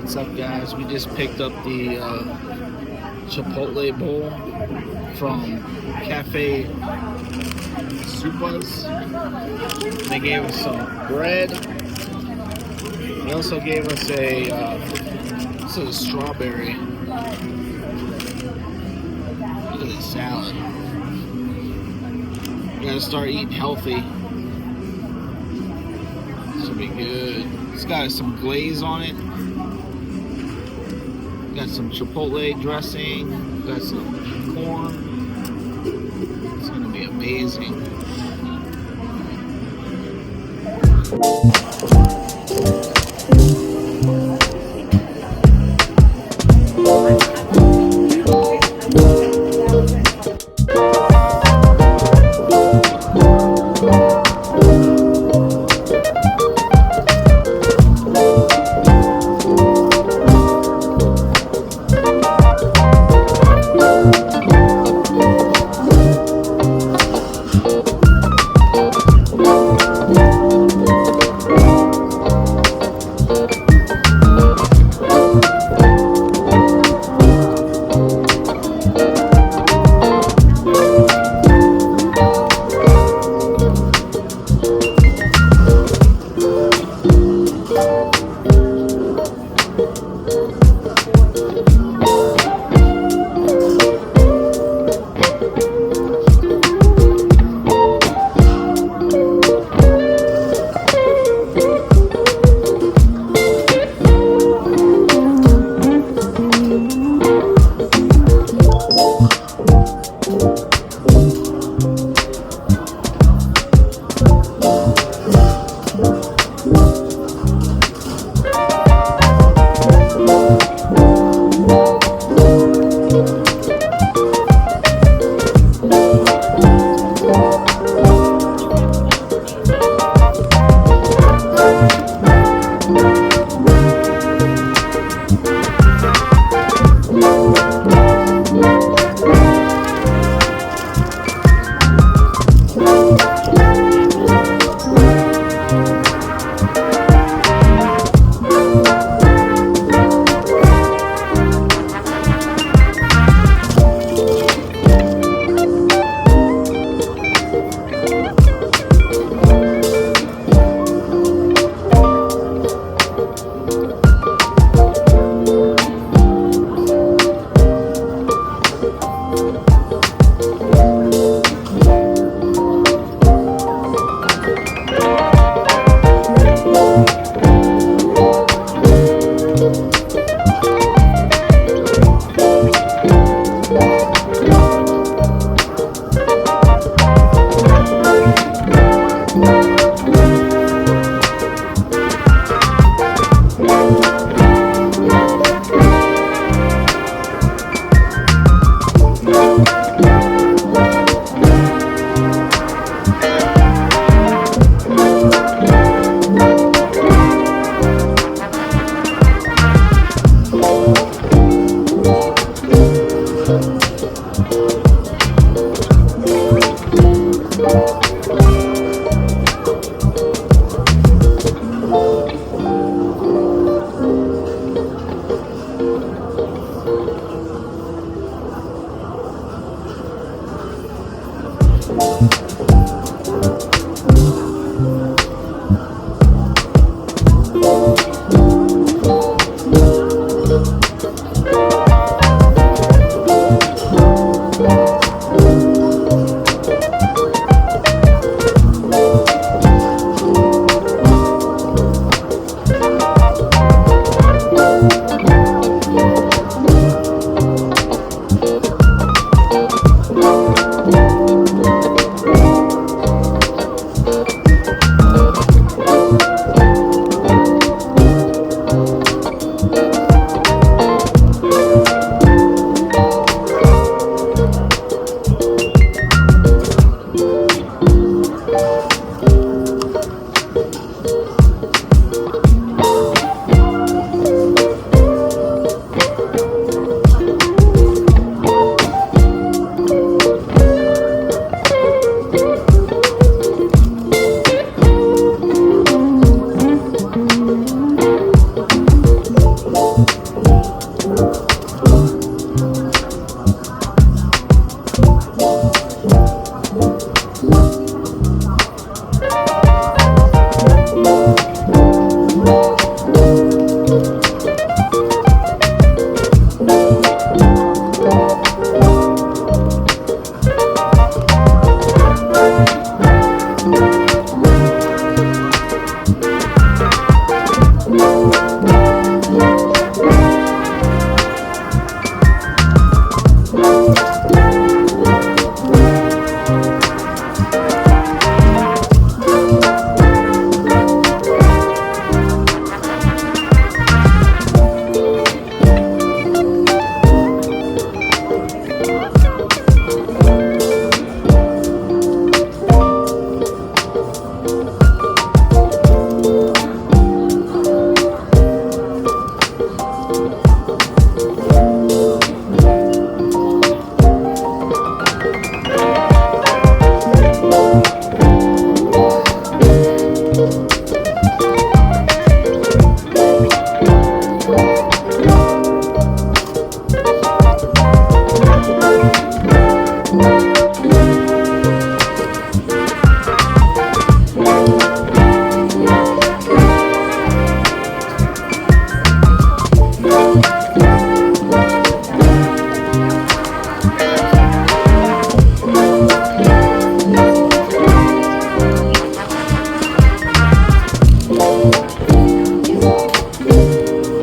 What's up, guys? We just picked up the Chipotle bowl from Cafe Supas. They gave us some bread. They also gave us this is a strawberry. Look at this salad. You gotta start eating healthy. This will be good. It's got some glaze on it. Got some chipotle dressing. Got some corn. It's gonna be amazing.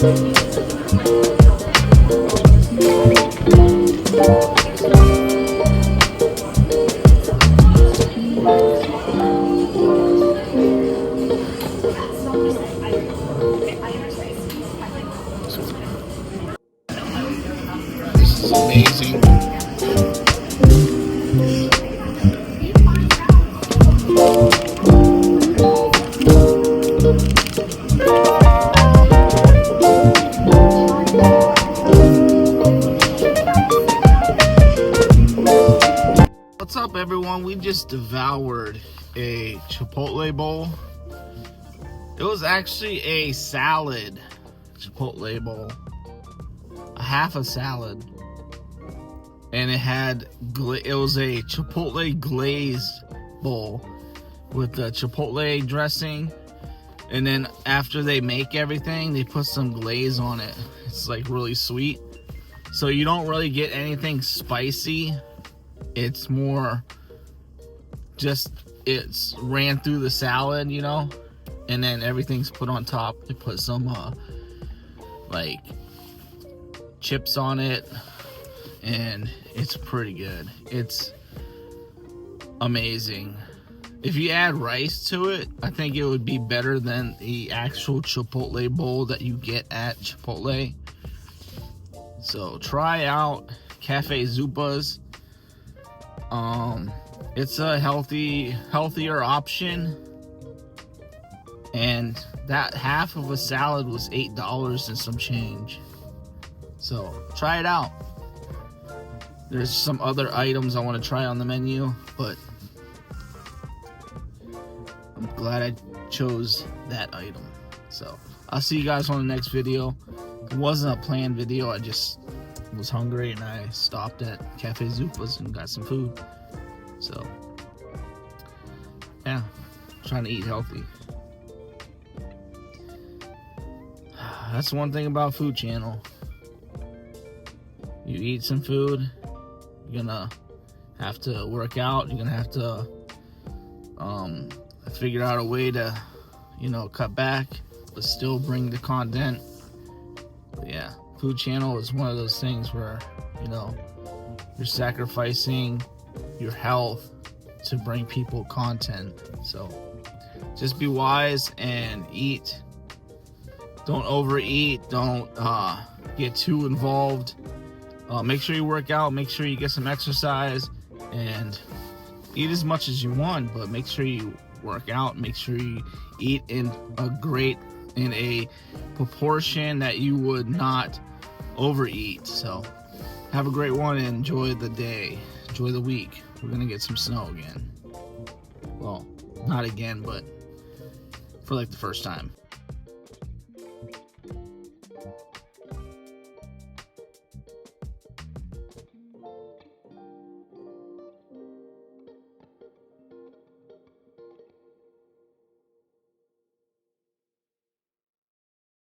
This is amazing. What's up, everyone? We just devoured a Chipotle bowl. It was actually a salad Chipotle bowl, a half a salad, and it had it was a Chipotle glazed bowl with the Chipotle dressing, and then after they make everything, they put some glaze on it. It's like really sweet, so you don't really get anything spicy. It's more just it's ran through the salad, you know, and then everything's put on top. They put some like chips on it, and it's pretty good. It's amazing. If you add rice to it, I think it would be better than the actual Chipotle bowl that you get at Chipotle. So try out Cafe Zupa's. It's a healthier option, and that half of a salad was $8 and some change. So try it out. There's some other items I want to try on the menu, but I'm glad I chose that item. So I'll see you guys on the next video. It wasn't a planned video, I just was hungry and I stopped at Cafe Zupa's and got some food. So yeah, trying to eat healthy. That's one thing about Food Channel. You eat some food, you're gonna have to work out, you're gonna have to figure out a way to, you know, cut back but still bring the content. But yeah, Food Channel is one of those things where, you know, you're sacrificing your health to bring people content. So just be wise and eat. Don't overeat. Don't get too involved. Make sure you work out, make sure you get some exercise, and eat as much as you want, but make sure you work out, make sure you eat in a proportion that you would not overeat. So have a great one and enjoy the day, enjoy the week. We're gonna get some snow again. Well, not again, but for like the first time.